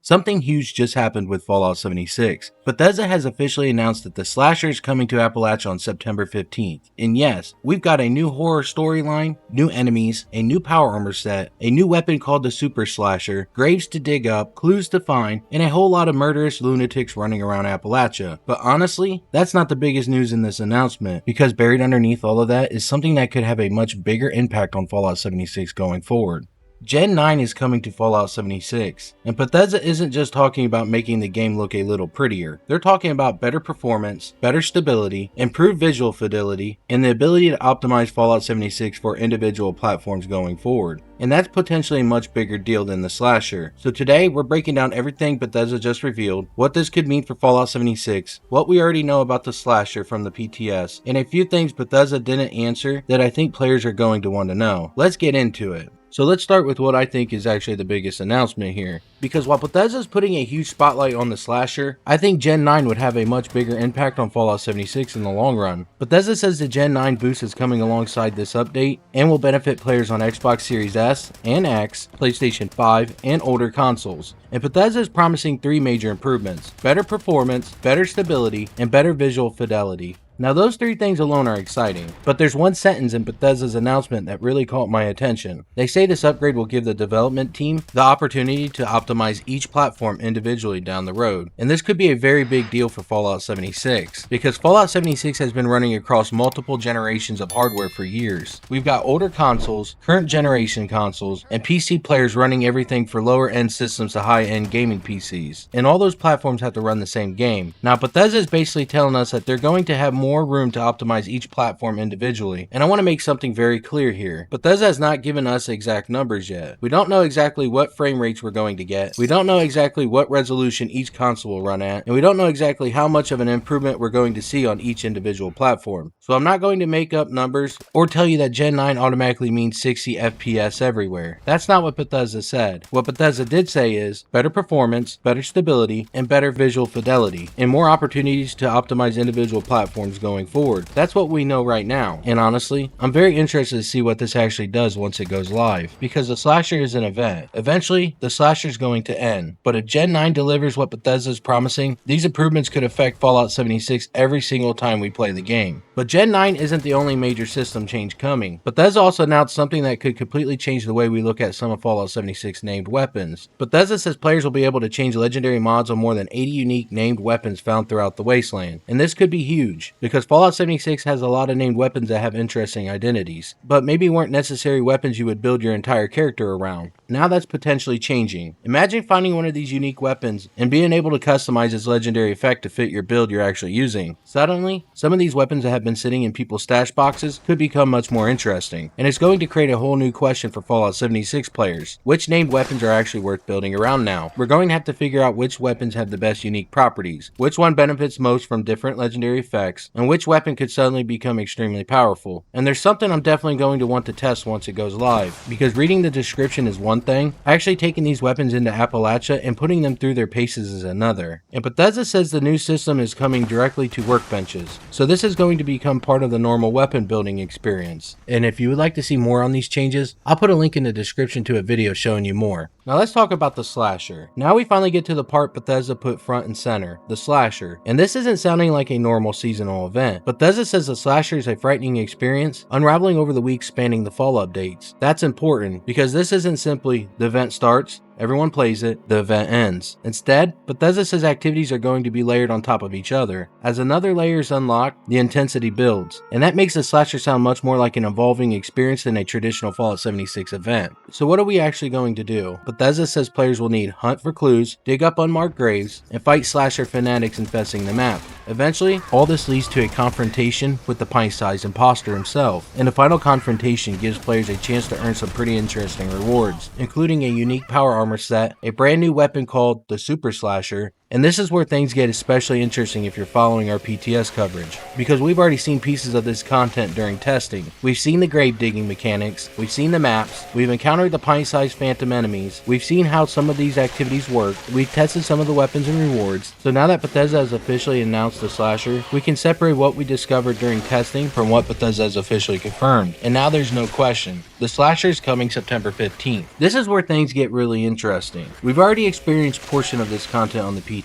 Something huge just happened with Fallout 76. Bethesda has officially announced that the slasher is coming to Appalachia on September 15th. And yes, we've got a new horror storyline, new enemies, a new power armor set, a new weapon called the Super Slasher, graves to dig up, clues to find, and a whole lot of murderous lunatics running around Appalachia. But honestly, that's not the biggest news in this announcement, because buried underneath all of that is something that could have a much bigger impact on Fallout 76 going forward. Gen 9 is coming to Fallout 76, and Bethesda isn't just talking about making the game look a little prettier. They're talking about better performance, better stability, improved visual fidelity, and the ability to optimize Fallout 76 for individual platforms going forward. And that's potentially a much bigger deal than the slasher. So today, we're breaking down everything Bethesda just revealed, what this could mean for Fallout 76, what we already know about the slasher from the PTS, and a few things Bethesda didn't answer that I think players are going to want to know. Let's get into it. So let's start with what I think is actually the biggest announcement here. Because while Bethesda is putting a huge spotlight on the slasher, I think Gen 9 would have a much bigger impact on Fallout 76 in the long run. Bethesda says the Gen 9 boost is coming alongside this update and will benefit players on Xbox Series S and X, PlayStation 5, and older consoles. And Bethesda is promising 3 major improvements: better performance, better stability, and better visual fidelity. Now those 3 things alone are exciting, but there's one sentence in Bethesda's announcement that really caught my attention. They say this upgrade will give the development team the opportunity to optimize each platform individually down the road. And this could be a very big deal for Fallout 76, because Fallout 76 has been running across multiple generations of hardware for years. We've got older consoles, current generation consoles, and PC players running everything for lower end systems to high end gaming PCs. And all those platforms have to run the same game. Now Bethesda is basically telling us that they're going to have more room to optimize each platform individually. And I want to make something very clear here. Bethesda has not given us exact numbers yet. We don't know exactly what frame rates we're going to get. We don't know exactly what resolution each console will run at. And we don't know exactly how much of an improvement we're going to see on each individual platform. So I'm not going to make up numbers or tell you that Gen 9 automatically means 60 FPS everywhere. That's not what Bethesda said. What Bethesda did say is better performance, better stability, and better visual fidelity, and more opportunities to optimize individual platforms going forward. That's what we know right now. And honestly, I'm very interested to see what this actually does once it goes live, because the slasher is an event. Eventually, the slasher is going to end. But if Gen 9 delivers what Bethesda is promising, these improvements could affect Fallout 76 every single time we play the game. But Gen 9 isn't the only major system change coming. Bethesda also announced something that could completely change the way we look at some of Fallout 76 named weapons. Bethesda says players will be able to change legendary mods on more than 80 unique named weapons found throughout the wasteland. And this could be huge, because Fallout 76 has a lot of named weapons that have interesting identities, but maybe weren't necessary weapons you would build your entire character around. Now that's potentially changing. Imagine finding one of these unique weapons and being able to customize its legendary effect to fit your build you're actually using. Suddenly, some of these weapons that have been sitting in people's stash boxes could become much more interesting, and it's going to create a whole new question for Fallout 76 players. Which named weapons are actually worth building around now? We're going to have to figure out which weapons have the best unique properties, which one benefits most from different legendary effects, and which weapon could suddenly become extremely powerful. And there's something I'm definitely going to want to test once it goes live, because reading the description is one thing, actually taking these weapons into Appalachia and putting them through their paces is another. And Bethesda says the new system is coming directly to workbenches, so this is going to become part of the normal weapon building experience. And if you would like to see more on these changes, I'll put a link in the description to a video showing you more. Now let's talk about the slasher. Now we finally get to the part Bethesda put front and center, the slasher. And this isn't sounding like a normal seasonal event. Bethesda says the slasher is a frightening experience, unraveling over the weeks spanning the fall updates. That's important, because this isn't simply the event starts, everyone plays it, the event ends. Instead, Bethesda says activities are going to be layered on top of each other. As another layer is unlocked, the intensity builds. And that makes the slasher sound much more like an evolving experience than a traditional Fallout 76 event. So what are we actually going to do? Bethesda says players will need hunt for clues, dig up unmarked graves, and fight slasher fanatics infesting the map. Eventually, all this leads to a confrontation with the PINT-SIZE imposter himself, and the final confrontation gives players a chance to earn some pretty interesting rewards, including a unique power armor set, a brand new weapon called the Super Slasher, And this is where things get especially interesting if you're following our PTS coverage, because we've already seen pieces of this content during testing. We've seen the grave digging mechanics, we've seen the maps, we've encountered the pint-sized phantom enemies, we've seen how some of these activities work, we've tested some of the weapons and rewards. So now that Bethesda has officially announced the slasher, we can separate what we discovered during testing from what Bethesda has officially confirmed. And now there's no question, the slasher is coming September 15th. This is where things get really interesting. We've already experienced a portion of this content on the PTS,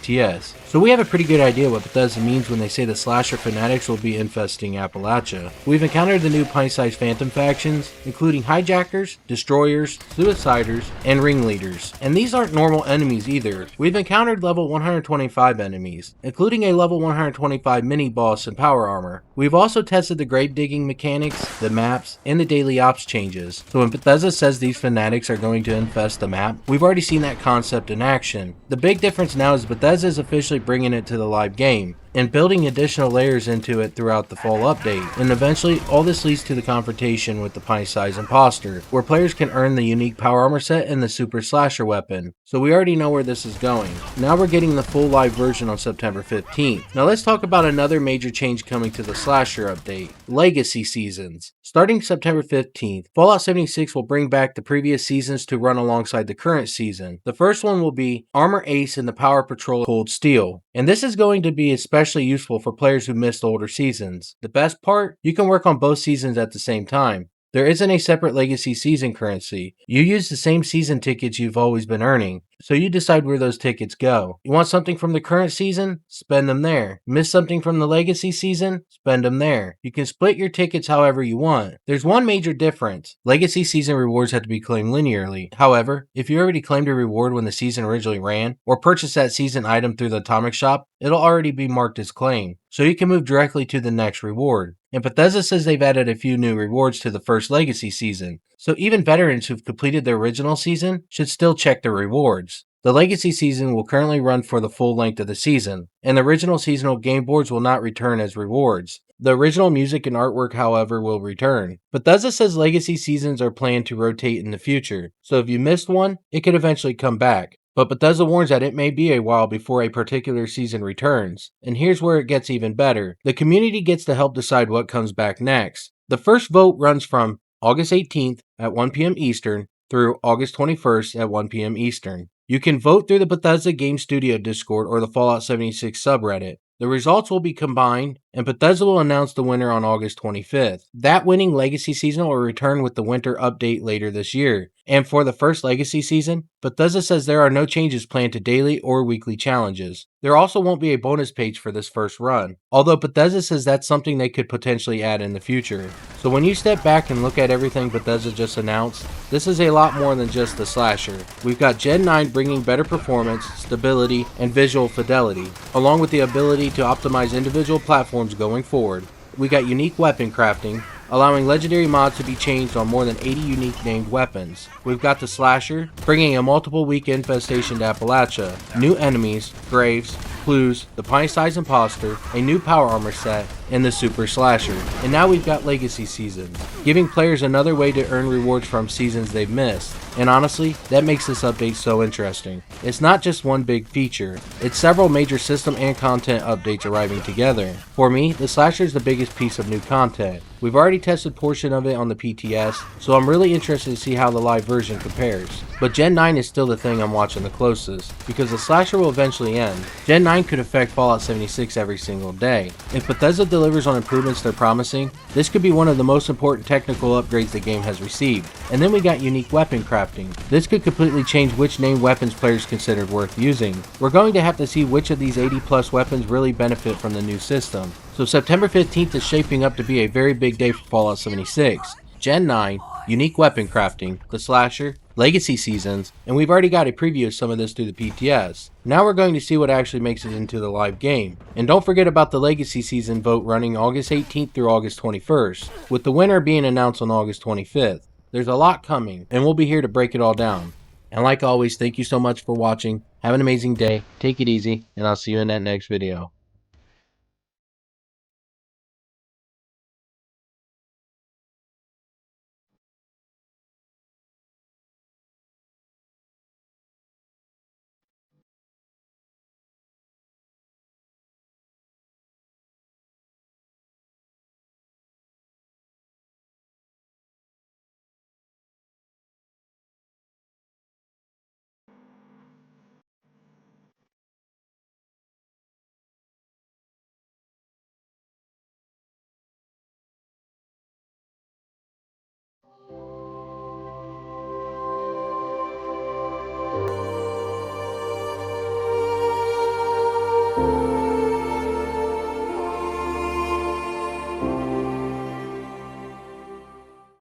so we have a pretty good idea what Bethesda means when they say the slasher fanatics will be infesting Appalachia. We've encountered the new pint-sized phantom factions, including hijackers, destroyers, suiciders, and ringleaders. And these aren't normal enemies either. We've encountered level 125 enemies, including a level 125 mini-boss in power armor. We've also tested the grave digging mechanics, the maps, and the daily ops changes. So when Bethesda says these fanatics are going to infest the map, we've already seen that concept in action. The big difference now is Bethesda is officially bringing it to the live game and building additional layers into it throughout the fall update. And eventually, all this leads to the confrontation with the pint-sized imposter, where players can earn the unique power armor set and the super slasher weapon. So we already know where this is going. Now we're getting the full live version on September 15th. Now let's talk about another major change coming to the slasher update: Legacy Seasons. Starting September 15th, Fallout 76 will bring back the previous seasons to run alongside the current season. The first one will be Armor Ace and the Power Patrol Cold Steel, and this is going to be especially useful for players who missed older seasons. The best part? You can work on both seasons at the same time. There isn't a separate Legacy Season currency. You use the same season tickets you've always been earning, so you decide where those tickets go. You want something from the current season? Spend them there. Miss something from the Legacy Season? Spend them there. You can split your tickets however you want. There's one major difference. Legacy Season rewards have to be claimed linearly. However, if you already claimed a reward when the season originally ran, or purchased that season item through the Atomic Shop, it'll already be marked as claimed, so you can move directly to the next reward. And Bethesda says they've added a few new rewards to the first Legacy Season, so even veterans who've completed the original season should still check their rewards. The Legacy Season will currently run for the full length of the season, and the original seasonal game boards will not return as rewards. The original music and artwork, however, will return. Bethesda says Legacy Seasons are planned to rotate in the future, so if you missed one, it could eventually come back. But Bethesda warns that it may be a while before a particular season returns. And here's where it gets even better. The community gets to help decide what comes back next. The first vote runs from August 18th at 1 p.m. Eastern through August 21st at 1 p.m. Eastern. You can vote through the Bethesda Game Studio Discord or the Fallout 76 subreddit. The results will be combined, and Bethesda will announce the winner on August 25th. That winning Legacy Season will return with the winter update later this year. And for the first Legacy Season, Bethesda says there are no changes planned to daily or weekly challenges. There also won't be a bonus page for this first run, although Bethesda says that's something they could potentially add in the future. So when you step back and look at everything Bethesda just announced, this is a lot more than just the slasher. We've got Gen 9 bringing better performance, stability, and visual fidelity, along with the ability to optimize individual platforms going forward. We got unique weapon crafting, allowing legendary mods to be changed on more than 80 unique named weapons. We've got the slasher, bringing a multiple week infestation to Appalachia, new enemies, graves, clues, the pint-sized imposter, a new power armor set, and the super slasher. And now we've got Legacy Seasons, giving players another way to earn rewards from seasons they've missed. And honestly, that makes this update so interesting. It's not just one big feature, it's several major system and content updates arriving together. For me, the slasher is the biggest piece of new content. We've already tested a portion of it on the PTS, so I'm really interested to see how the live version compares. But Gen 9 is still the thing I'm watching the closest, because the slasher will eventually end. Gen 9 could affect Fallout 76 every single day. If Bethesda delivers on improvements they're promising, this could be one of the most important technical upgrades the game has received. And then we got unique weapon crafting. This could completely change which named weapons players considered worth using. We're going to have to see which of these 80 plus weapons really benefit from the new system. So September 15th is shaping up to be a very big day for Fallout 76. Gen 9, unique weapon crafting, the slasher, Legacy Seasons, and we've already got a preview of some of this through the PTS. Now we're going to see what actually makes it into the live game. And don't forget about the Legacy Season vote running August 18th through August 21st, with the winner being announced on August 25th. There's a lot coming, and we'll be here to break it all down. And like always, thank you so much for watching. Have an amazing day, take it easy, and I'll see you in that next video.